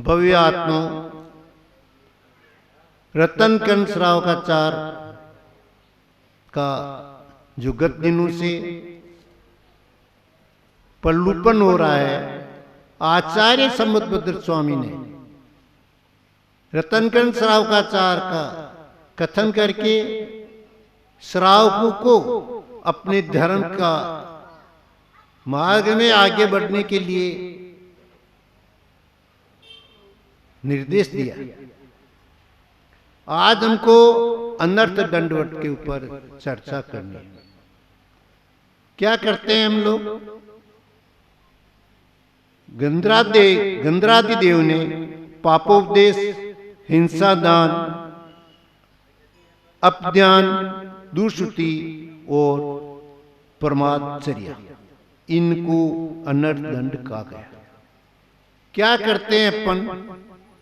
भव्य आत्मा रतन कर्ण श्रावकाचार का जो गत दिनों से प्रलुपन हो रहा है, आचार्य संबतभद्र स्वामी ने रतनकर्ण श्रावकाचार का कथन करके श्रावकों को अपने धर्म का मार्ग में आगे बढ़ने के लिए निर्देश दिया। आज हमको अनर्थ दंडवत के ऊपर चर्चा करनी है। क्या करते हैं हम लोग? गंधरादि देव ने पापोपदेश, हिंसा दान, अपध्यान, दुष्टि और प्रमादचर्या, इनको अनर्थ दंड कहा गया। क्या करते हैं अपन?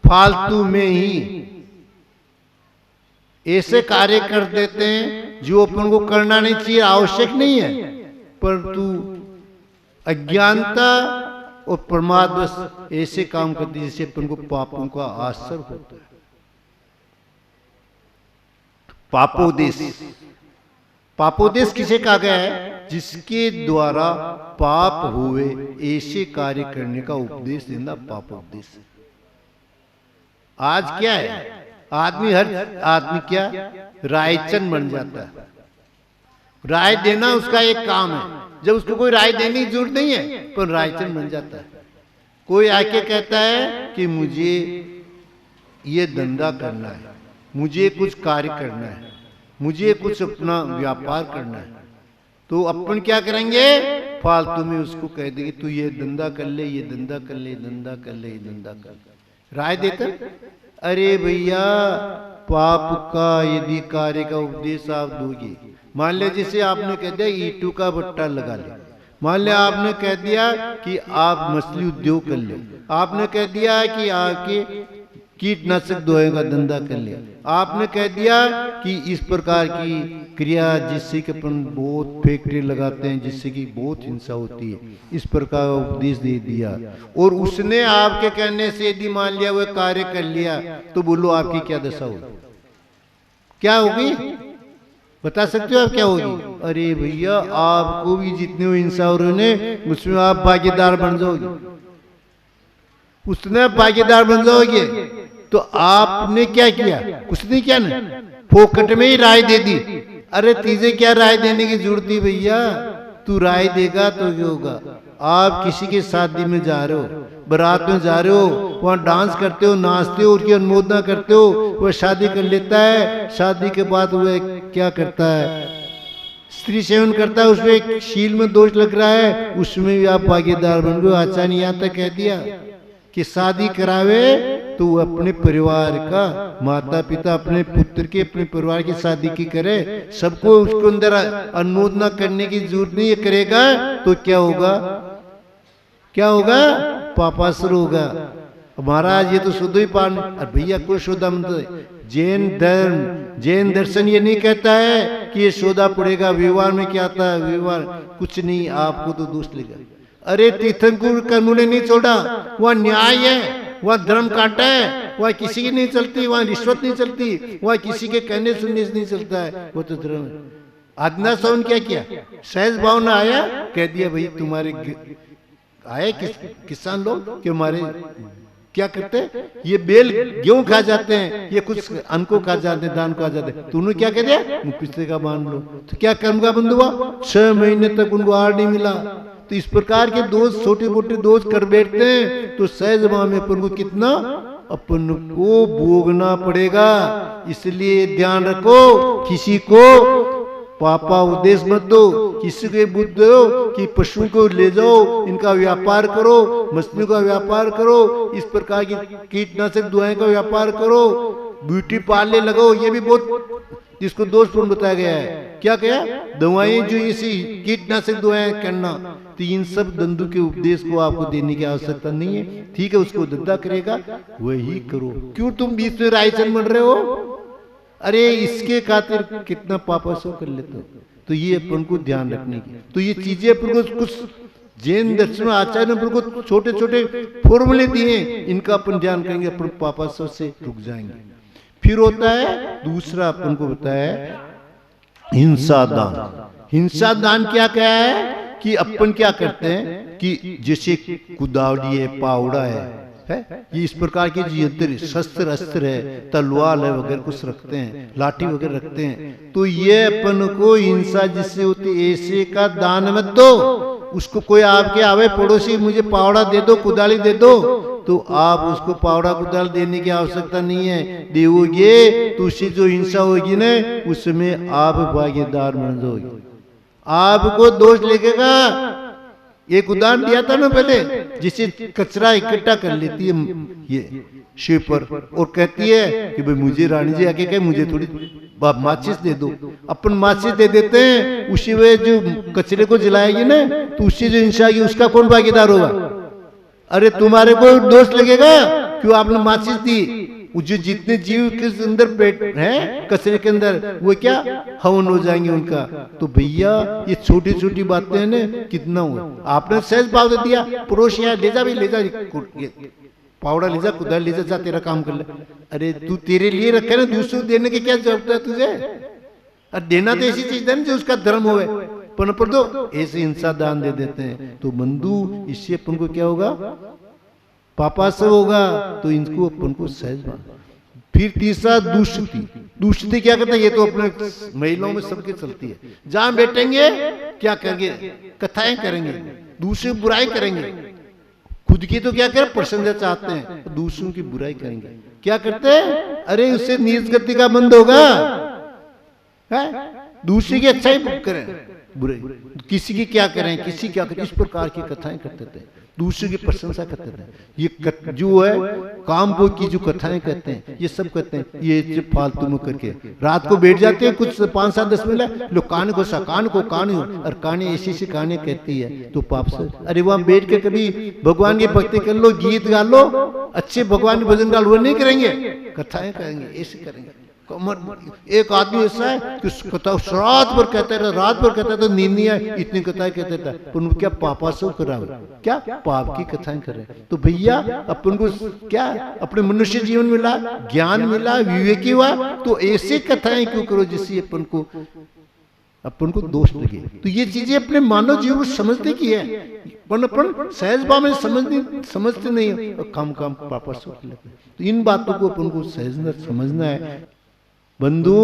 फालतू में ही ऐसे कार्य कर देते हैं जो अपन को करना नहीं चाहिए, आवश्यक नहीं है, परंतु अज्ञानता और प्रमादवश ऐसे काम करते हैं जिससे अपन को पापों का आश्रय होता है। पापोदेश, पापोदेश किसे कहा गया है? जिसके द्वारा पाप हुए ऐसे कार्य करने का उपदेश देना पापोपदेश। आज क्या है, हर आदमी क्या रायचन बन जाता है। राय देना उसका एक काम है, जब उसको कोई राय देने की जरूरत नहीं है पर रायचन बन जाता है। कोई आके कहता है कि मुझे ये धंधा करना है, मुझे कुछ कार्य करना है, मुझे कुछ अपना व्यापार करना है, तो अपन क्या करेंगे? फालतू में उसको कह देंगे तू ये धंधा कर ले, ये धंधा कर ले, धंधा कर ले, धंधा कर ले। राय देता, अरे भैया पाप का यदि कार्य का उपदेश आप दोगे, मान लिया जैसे आपने कह दिया ईंटों का भट्टा लगा ले, मान लिया आपने कह दिया कि आप मछली उद्योग कर ले, आपने कह दिया कि आपके कीटनाशक दवाइयों का धंधा कर ले, आपने कह दिया कि इस प्रकार की क्रिया जिससे कि अपन बहुत फैक्ट्री लगाते हैं जिससे कि बहुत हिंसा होती है, इस प्रकार का उपदेश दे दिया, और उसने आपके कहने से यदि मान लिया वह कार्य कर लिया, तो बोलो आपकी क्या दशा होगी? क्या होगी? बता सकते हो आप क्या होगी? अरे भैया आपको भी जितने हिंसा हो रहे हैं उसमें आप भागीदार बन जाओगे, उसने भागीदार बन जाओगे। तो आपने क्या किया? कुछ नहीं किया ना, फोकट में ही राय दे दी। अरे तुझे क्या राय देने की जरूरत थी भैया? तू राय देगा तो क्या होगा? आप किसी के शादी में जा रहे हो, बारात में जा रहे हो, वहाँ डांस करते हो, नाचते हो, उसकी अनुमोदना करते हो, वह शादी कर लेता है, शादी के बाद वह क्या करता है? स्त्री सेवन करता है, उसमें शील में दोष लग रहा है, उसमें भी आप भागीदार बन गए। अच्छा नहीं आता कह दिया कि शादी करावे तो अपने परिवार का, माता पिता अपने पुत्र के, अपने परिवार की शादी की करे, सबको उसके अंदर अनुमोदना करने की जरूरत नहीं है। करेगा तो क्या होगा? क्या होगा? पापासुर होगा। महाराज ये तो शुद्ध ही पान। भैया कोई शुद्ध मंत्र, जैन धर्म, जैन दर्शन ये नहीं कहता है कि ये सोदा पड़ेगा। व्यवहार में क्या आता है? व्यवहार कुछ नहीं, आपको तो दोष लेगा। अरे तीर्थंकर का उन्होंने नहीं छोड़ा, वह न्याय है, वह धर्म काटा है, वह किसी की नहीं चलती, वह रिश्वत नहीं चलती, वह किसी के कहने सुनने से नहीं चलता है, वो तो धर्म है। आज्ञा सवन क्या किया? सहज भावना आया, कह दिया भाई तुम्हारे आए किसान लोग कि हमारे क्या करते हैं, ये बेल गेहूं खा जाते हैं, ये कुछ अन्न को खा जाते हैं, दान को खा जाते हैं, तूने क्या कह दिया? पिछले का मान लो। तो क्या कर्म का बंद हुआ? 6 महीने तक उनको आहार नहीं मिला। तो इस प्रकार के दोष, छोटे मोटे दोष कर बैठते हैं, तो सहज भाव में अपन को कितना अपन को भोगना पड़ेगा। इसलिए ध्यान रखो, किसी को पापा उपदेश मत दो, किसी को बुद्ध दो कि पशुओं को ले जाओ, इनका व्यापार करो, मछलियों का व्यापार करो, इस प्रकार की कीटनाशक दवाएं का व्यापार करो, ब्यूटी पार्लर लगाओ। ये भी बहुत जिसको दोषपूर्ण बताया गया है। क्या कहा? दवाएं जो इसी कीटनाशक दवाएं करना, तो इन सब धंधों के उपदेश को आपको देने की आवश्यकता नहीं है। ठीक है, उसको धंधा करेगा वही करो। क्यों तुम बीच में रायचन बन रहे हो? अरे इसके खातिर कितना पापा सो कर लेते हो। तो ये अपन को ध्यान रखने की, तो ये चीजें अपन को कुछ जैन दर्शन में आचार्य ने को छोटे छोटे फॉर्मूले दिए, इनका अपन ध्यान करेंगे, अपन पापा से रुक जाएंगे। फिर होता है दूसरा, अपन को बताया हिंसा दान। हिंसा दान क्या है कि अपन क्या करते हैं कि जैसे कुदावड़ी है, पावड़ा है, ये इस प्रकार के यंत्र शस्त्र अस्त्र है, तलवार है वगैरह कुछ रखते हैं, लाठी वगैरह रखते हैं, तो ये अपन को हिंसा जिससे होती ऐसे का दान मत दो। उसको कोई आपके आवे पड़ोसी मुझे पावड़ा दे दो, कुदाली दे दो, तो आप उसको पावड़ा कुदाल देने की आवश्यकता नहीं है, देवोगे तो उससे जो हिंसा होगी ना उसमें आप भागीदार बन जाओगे, आपको दोष लगेगा। एक उदाहरण दिया था ना पहले, जिसे कचरा इकट्ठा कर लेती है ये शिव पर और कहती है कि भाई मुझे रानी जी आके कहे मुझे थोड़ी माचिस दे दो, अपन माचिस दे देते हैं, उसी वे जो कचरे को जलाएगी ना तो उससे जो हिंसा आएगी उसका कौन भागीदार होगा? अरे तुम्हारे को दोष लगेगा, क्यों आपने माचिस दी? जो जितने जीव के अंदर पेट है कचरे के अंदर वो क्या हवन हो जाएंगे उनका। तो भैया ये छोटी छोटी बातें हैं ना, कितना हुआ आपने सहज भाव दे दिया, पड़ोस यहाँ ले जा भाई, ले जा पावड़ा ले जा, कुदाल ले जा, तेरा काम कर ले। अरे तू तेरे लिए रखे ना, दूसरों देने की क्या जरूरत है तुझे? और देना तो ऐसी चीज है ना जो उसका धर्म हो, पर दो ऐसे हिंसा दान दे देते हैं। तो बंधु इससे अपन को क्या होगा? पापा से होगा, तो इनको अपन को सहज मान। फिर तीसरा दुष्टि। दुष्टि क्या कहते हैं? ये तो अपने महिलाओं में सबके चलती है, जहां बैठेंगे क्या करेंगे? कथाएं करेंगे, दूसरी बुराई करेंगे, खुद की तो क्या करें प्रशंसा चाहते हैं, दूसरों की बुराई करेंगे। क्या करते हैं? अरे उससे नीच गति का बंद होगा, दूसरी की अच्छाई करें, बुराई किसी की क्या करें, किसी क्या करें, इस प्रकार की कथाएं करते थे, दूसरे की प्रशंसा करते थे। ये जो है काम भोग की जो कथाएं कहते हैं, ये सब कहते हैं, ये फालतू में करके रात को बैठ जाते हैं कुछ 5-7-10 मिनट, लोग कान को कान और कहानी ऐसी ऐसी कहानी कहती है तो पाप से। अरे वहां बैठ के कभी भगवान की भक्ति कर लो, गीत गा लो, अच्छे भगवान के भजन गा लो, वो नहीं करेंगे, कथाएं करेंगे, ऐसे करेंगे। एक आदमी ऐसा है कि कथा रात भर कहता है, रात भर कहता है, तो नींद नहीं है, इतनी कथाएं कहता था, पर क्या पापा से करा, क्या पाप की कथाएं कर रहे। तो भैया अपन को क्या अपने मनुष्य जीवन मिला, ज्ञान मिला, विवेकी हुआ, तो ऐसी कथाएं क्यों करो जिससे अपन को दोष लगे। तो ये चीजें अपने मानव जीवन को समझने की है, पर अपन सहज भाव में समझते नहीं है, काम पापा से। तो इन बातों को अपन को समझना है बंधु।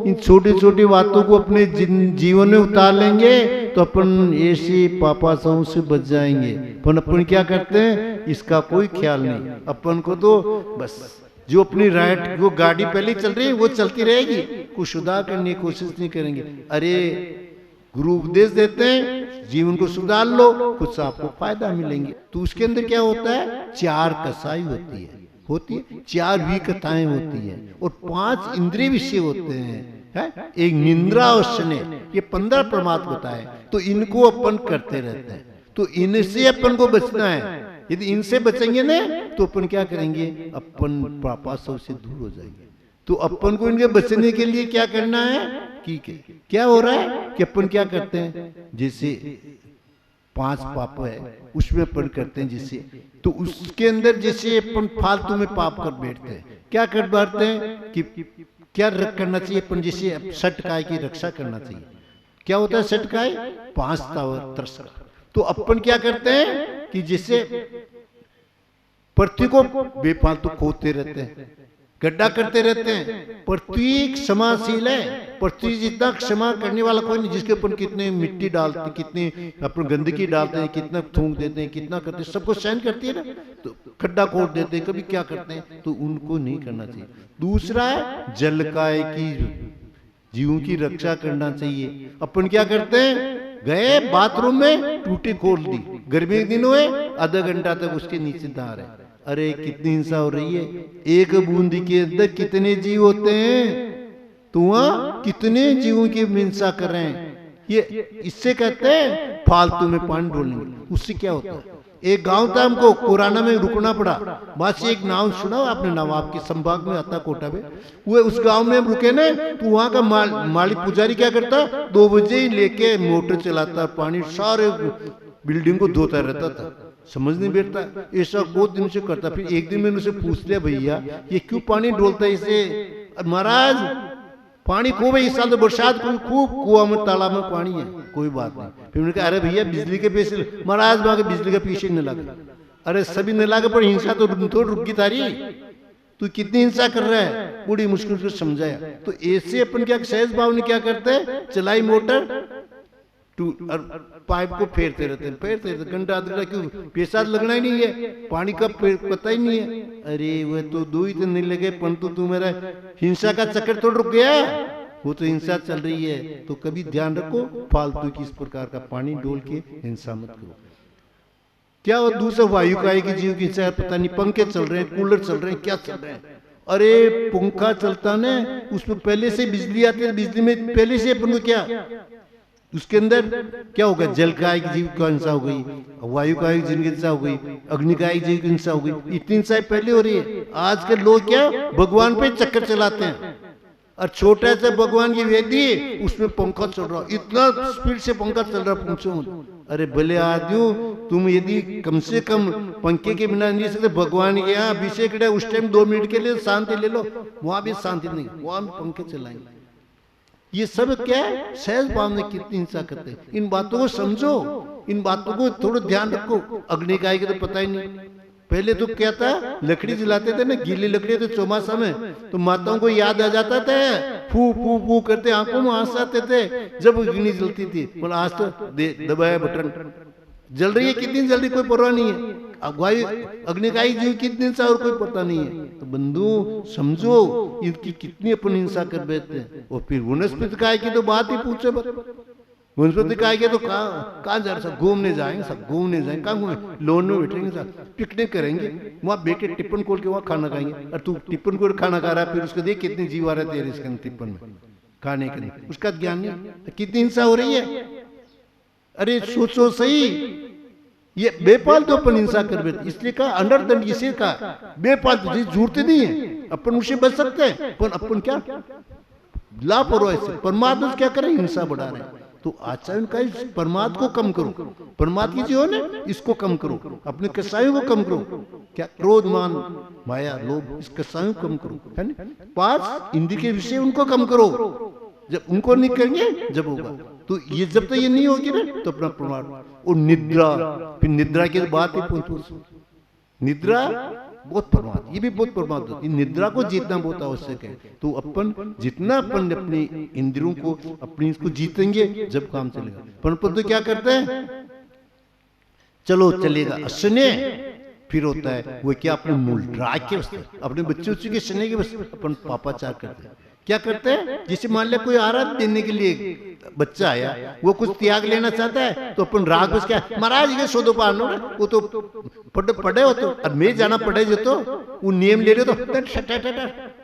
इन छोटी छोटी बातों को अपने जीवन में उतार लेंगे तो अपन ऐसी पापासाओं से बच जाएंगे। पर अपन क्या करते हैं, इसका कोई ख्याल नहीं। अपन को तो बस जो अपनी राइट वो गाड़ी पहले चल रही है वो चलती रहेगी, कुछ सुधार करने की कोशिश नहीं करेंगे। अरे गुरु उपदेश देते हैं, जीवन को सुधार लो, कुछ आपको फायदा मिलेंगे। तो उसके अंदर क्या होता है, 4 कसाई होती है, 4 विकताएं होती है और 5 इंद्रिय विषय होते हैं, एक निंद्रा और स्नेह, ये 15 परमात्मा बताए। तो इनको अपन करते रहते हैं, तो इनसे अपन को बचना है। यदि इनसे बचेंगे ना तो अपन क्या करेंगे, अपन पापासों से दूर हो जाएंगे। तो अपन को इनके बचने के लिए क्या करना है कि क्या हो रहा है कि अपन क्या करते हैं, जैसे 5 पाप है उसमें अपन करते हैं, जिससे तो उसके अंदर जैसे अपन फालतू में पाप कर बैठते हैं, क्या कर बैठते हैं कि क्या करना चाहिए अपन, जैसे सटकाय की रक्षा करना चाहिए। क्या होता है सटकाय, 5 तरस। तो अपन क्या करते हैं कि जैसे पृथ्वी को बेफालतू खोदते रहते हैं, गड्ढा करते रहते हैं। पृथ्वी क्षमाशील है, पृथ्वी जितना क्षमा करने वाला कोई नहीं। जिसके ऊपर कितने मिट्टी डालते, कितने अपन गंदगी डालते हैं, कितना थूक देते हैं, कितना करते हैं, सबको सहन करती है ना। तो खड्डा खोद देते हैं, कभी क्या करते हैं, तो उनको नहीं करना चाहिए। दूसरा है जलकाय की, जीवों की रक्षा करना चाहिए। अपन क्या करते हैं, गए बाथरूम में टूटी खोल दी, गर्मी के दिन हुए आधा घंटा तक उसके नीचे दार है। अरे कितनी हिंसा हो रही है, एक बूंदी के अंदर कितने जीव होते हैं, तो वहां कितने जीवों की हिंसा कर रहे हैं। ये इससे कहते हैं फालतू में पानी डोलने। उससे क्या होता है, एक गांव था, हमको कोराना में रुकना पड़ा। बस एक नाम सुना आपने, नवाब के संभाग में आता कोटा में, वो उस गांव में हम रुके ना, तो वहां का माली पुजारी क्या करता, 2 बजे ही लेके मोटर चलाता, पानी सारे बिल्डिंग को धोता रहता था, समझ नहीं बैठता, ऐसा बहुत दिन से करता। फिर एक दिन मैंने उसे पूछ लिया, भैया ये क्यों पानी डोलता है इसे? महाराज पानी खूब है, इस साल तो बरसात खूब कुआं में तालाब में पानी है, कोई बात नहीं। फिर मैंने कहा अरे भैया बिजली के पैसे, महाराज वहां के बिजली के पीछे न लगा। अरे सभी न लगा, पर हिंसा तो रुक गई तारी, तू कितनी हिंसा कर रहा है? बड़ी मुश्किल से समझाया। तो ऐसे अपन क्या सहज भाव ने क्या करते हैं, चलाई मोटर पाइप को फेरते रहते घंटा आधा घंटा, क्यों? पैसा लगना ही नहीं है, पानी का पता ही नहीं है। अरे वह तो 2 ही दिन नहीं लगे, परंतु तू मेरा हिंसा का चक्कर तो रुक गया, वो तो हिंसा चल रही है। तो कभी ध्यान रखो, फालतू की इस प्रकार का पानी डोल के हिंसा मत करो। क्या वो दूसरा वायु का की जीव की हिंसा, पता नहीं, पंखे चल रहे हैं, कूलर चल रहे हैं, क्या चल रहे हैं? अरे पंखा चलता ना, उसमें पहले से बिजली आती है, बिजली में पहले से अपन को क्या, उसके अंदर क्या होगा, जल का एक जीव की हिंसा हो गई, वायु का एक जीव की हिंसा हो गई, अग्नि का एक जीव की हिंसा हो गई, इतनी हिंसा पहले हो रही है। आज के लोग क्या भगवान पे चक्कर चलाते हैं, और छोटा सा भगवान की वेदी उसमें पंखा चल रहा, इतना स्पीड से पंखा चल रहा, पूछो। अरे भले आदमी, तुम यदि कम से कम पंखे के बिना नहीं सकते, भगवान के यहाँ अभिषेक है, उस टाइम 2 मिनट के लिए शांति ले लो, वहां भी शांति नहीं, वहां भी पंखे चलाएंगे। ये सब क्या है, सहज भाव में कितनी हिंसा करते हैं। इन बातों को समझो, इन बातों को थोड़ा ध्यान रखो। अग्नि का तो पता ही नहीं, पहले तो क्या था, लकड़ी जलाते थे ना, गीली लकड़ी, तो चौमासा में तो माताओं को याद आ जाता था, फू फू फू करते, आंखों में आंसू आते थे जब अग्नि जलती थी। पर आज तो दबाया बटन, जल रही है, कितनी जल्दी कोई परवाह नहीं है। वायु अग्नि का जीव कितनी हिंसा और कोई पता नहीं है। तो बंधु समझो इनकी कितनी अपन हिंसा कर बैठते हैं। और फिर वनस्पति काय की तो बात ही पूछो, वनस्पति काय के तो कहाँ जा रहे, सब घूमने जाएंगे, सब घूमने जाएंगे, कहाँ घूमे, लोन में बैठेंगे, सब पिकनिक करेंगे, वहाँ बैठ के टिप्पण खोल के वहाँ खाना खाएंगे। और तू टिप्पण खोल खाना खा रहा है, फिर उसको देख कितनी जीव आ रहे तेरे इसके टिप्पण में खाने के लिए, उसका ज्ञान नहीं, कितनी हिंसा हो रही है। अरे सोचो सही, ये बेफालतू तो अपन हिंसा कर बैठे, इसलिए कहा अंडर दंड, इसे कहा बेफालतू चीज जरूरत नहीं है, अपन उससे बच सकते हैं, पर अपन क्या लापरवाही से परमात्मा क्या करें, हिंसा बढ़ा रहे हैं। तो आचरण का परमात्मा को कम करो, परमात्मा की जो है ना इसको कम करो, अपने कसायों को कम करो, क्या क्रोध मान माया लोभ, इस कसायों को कम करो, है ना। 5 इंद्रिय के विषय उनको कम करो, जब उनको नहीं करेंगे जब होगा। तो ये जब तक ये नहीं होगी ना तो अपना प्रमाण। और निद्रा, फिर निद्रा की बात ही, निद्रा बहुत प्रमाद, ये भी बहुत प्रमाद होती है। निद्रा को जीतना बहुत आवश्यक है। तो अपन जितना अपन अपने इंद्रियों को अपनी इसको जीतेंगे जब काम चलेगा। पर तो क्या करते हैं, चलो चलेगा स्नेह, फिर होता है वो क्या अपने मूल राग के वास्ते, अपने बच्चे के स्नेह के वास्ते अपन पापाचार करते हैं। क्या करते हैं, जैसे मान लिया कोई आराध देने के लिए बच्चा आया, वो कुछ त्याग लेना चाहता है, तो अपन राग बस क्या, महाराज ये सो दो पानो, वो तो पढ़े हो तो, और मैं जाना पढ़े जो तो वो नियम ले रहे तो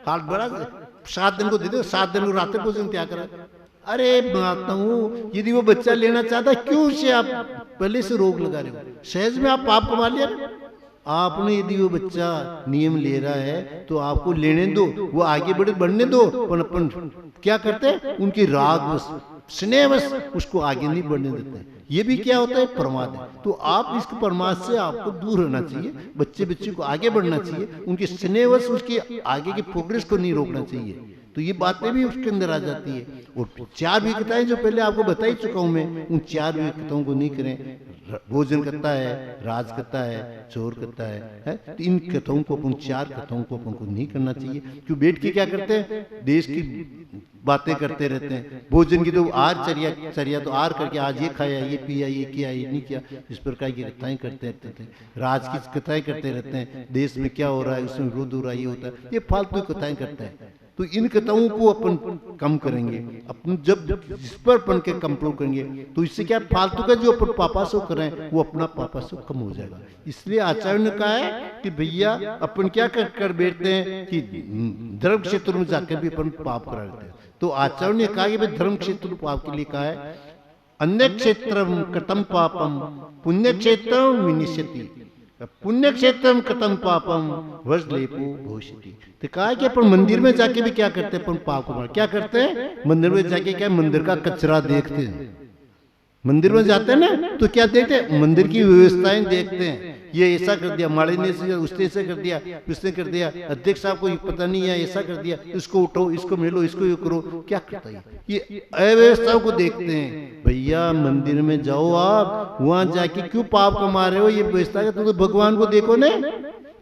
हाथ बड़ा 7 दिन को दे दो, 7 दिन को रात को त्याग करा। अरे माता हूँ, यदि वो बच्चा लेना चाहता है, क्यों उसे आप पहले से रोक लगा रहे हो, सहज में आप पाप कमा लिया। आपने यदि वो बच्चा नियम ले रहा है तो आपको लेने दो, वो आगे बढ़ने दो, पर अपन क्या करते हैं, उनकी राग स्नेहवश उसको आगे नहीं बढ़ने देते। ये भी क्या होता है, प्रमाद है। तो आप इस प्रमाद से आपको दूर रहना चाहिए, बच्चे को आगे बढ़ना चाहिए, उनके स्नेहवश उसकी आगे की प्रोग्रेस को नहीं रोकना चाहिए। तो ये बातें भी उसके अंदर आ जाती है। और 4 विकताएं जो पहले आपको बता ही चुका हूं मैं, उन 4 विकताओं को नहीं करें। भोजन करता है, राज करता है, चोर करता है? तो इन कथाओं को अपन 4 कथाओं को अपन को नहीं करना चाहिए। क्यों बैठ के क्या करते हैं, देश की बातें करते रहते हैं। भोजन की तो आर चर्या तो आर करके आज ये खाया, ये पिया, ये किया, ये नहीं किया, इस प्रकार की कथाएं करते रहते थे। राज की कथाएं करते रहते हैं, देश में क्या हो रहा है, उसमें विरोध हो रहा है, ये होता है, ये फालतू कथाएं करते हैं। तो इन कथाओं को अपन कम करेंगे, अपन जब जिस पर अपन के कंट्रोल करेंगे, तो इससे क्या फालतू का जो अपन पापासो करें वो अपना पापासो कम हो जाएगा। इसलिए आचार्य ने कहा है कि भैया अपन क्या कर बैठते हैं कि धर्म क्षेत्र में जाकर भी अपन पाप करा लेते हैं। तो आचार्य ने कहा कि भाई धर्म क्षेत्र पाप के लिए कहा है, अन्य क्षेत्र कथम पापम पुण्य क्षेत्र विनिश्यति, पुण्य क्षेत्र कथम पापम वज्रलेपो घोषति। तो कहा कि अपन मंदिर में जाके भी क्या करते हैं, अपन पाप को क्या करते हैं, मंदिर में जाके क्या मंदिर का कचरा देखते हैं, मंदिर में जाते हैं ना तो क्या देखते हैं, मंदिर की व्यवस्थाएं देखते हैं, ये ऐसा कर दिया, माड़ी ने उसने ऐसा कर दिया, उसने कर दिया, अध्यक्ष साहब को पता नहीं है ऐसा कर दिया, इसको उठो, इसको मिलो, इसको ये करो, क्या करता है ये अव्यवस्थाओं को देखते हैं। भैया मंदिर में जाओ, आप वहां जाके क्यों पाप कमा रहे हो, ये व्यवस्था का तो भगवान को देखो ना,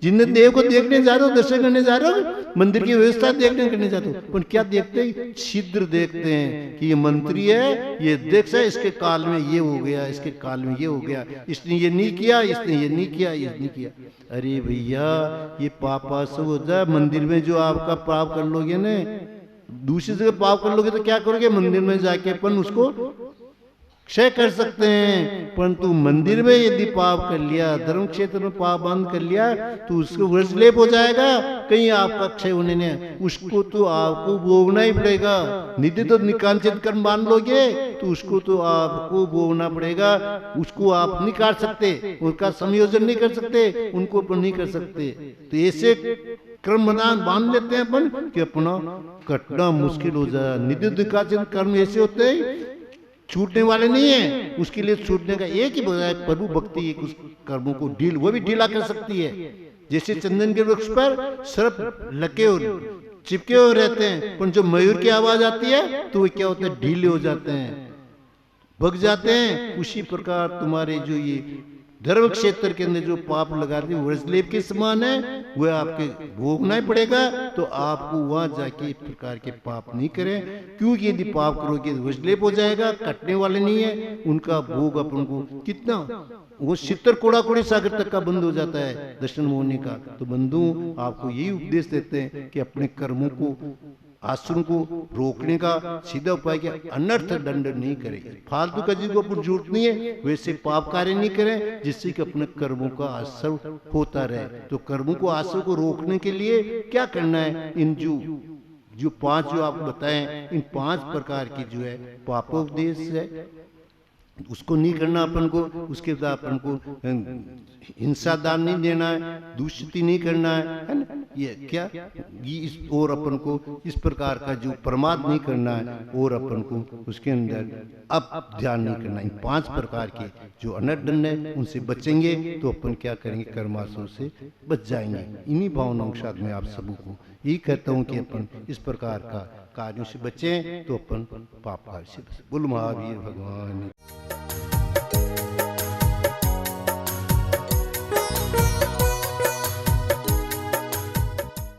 जिन्हें देव को देखने जा रहे हो, दर्शन करने जा रहे हो, मंदिर की व्यवस्था देखने करने जाते हो, पर क्या देखते हैं, छिद्र देखते हैं कि ये मंत्री है, ये अध्यक्ष है, इसके काल में ये हो गया, इसके काल में ये हो गया, इसने ये नहीं किया, इसने ये नहीं किया, ये नहीं किया। अरे भैया ये पापा सब हो जाए, मंदिर में जो आपका पाप कर लोगे ना, दूसरी जगह पाप कर लोगे तो क्या करोगे, मंदिर में जाके अपन उसको क्षय कर सकते हैं, परंतु मंदिर में यदि पाप कर लिया, धर्म क्षेत्र में पाप बंद कर लिया तो उसको वज्रलेप हो जाएगा, कहीं आपका क्षय होने नहीं, उसको तो आपको भोगना ही पड़ेगा। निधि तो निकांचित कर्म मान लोगे तो उसको तो आपको भोगना पड़ेगा, उसको आप नहीं काट सकते, उसका संयोजन नहीं कर सकते, उनको अपन नहीं कर सकते। तो ऐसे कर्म बना मान लेते हैं अपन कि अपना कटना मुश्किल हो जाए। निधि निकांचित कर्म ऐसे होते हैं छूटने वाले नहीं है, उसके लिए छूटने का एक ही बजाय प्रभु भक्ति एक उस कर्मों को ढील, वो भी ढीला कर सकती है। जैसे चंदन के वृक्ष पर सर्प लगे और चिपके हुए रहते हैं, पर जो मयूर की आवाज आती है तो वो क्या होते हैं, ढीले हो जाते हैं, भग जाते हैं। उसी प्रकार तुम्हारे जो ये धर्म क्षेत्र के अंदर जो पाप लगाते हैं वज्रलेप के समान है, वह आपके भोगना ही पड़ेगा। तो आपको वहां जाके इस प्रकार के पाप नहीं करें, क्योंकि यदि पाप करोगे तो वज्रलेप हो जाएगा, कटने वाले नहीं है, उनका भोग अपन को कितना, वो 70 कोड़ा कोड़ी सागर तक का बंद हो जाता है दर्शन होने का। तो बंधु आपको यही उपदेश देते हैं कि अपने कर्मों को, आश्रम को रोकने का सीधा उपाय क्या, अनर्थ दंड नहीं करें, फालतू का जिसको अपन जरूरत नहीं है वैसे पाप कार्य नहीं करें, जिससे कि अपने कर्मों का असर होता रहे। तो कर्मों को असर को रोकने के लिए क्या करना है, इन जो 5 जो आपको बताएं, इन 5 प्रकार की जो है पापोपदेश है उसको नहीं करना अपन को। उसके बाद अपन को हिंसा दान नहीं देना है, दूषित नहीं करना है ना, ये क्या ये और अपन को इस प्रकार का जो प्रमाद नहीं करना है, और अपन को उसके अंदर अब ध्यान नहीं करना। इन 5 प्रकार के जो अनर्थ दंड है उनसे बचेंगे तो अपन क्या करेंगे, कर्माशयों से बच जाएंगे। इन्हीं भावनाओं के साथ में आप सबको यही कहता हूँ कि अपन इस प्रकार का कार्यों से बचें तो अपन पाप कार्य से बचें। बोल महावीर भगवान।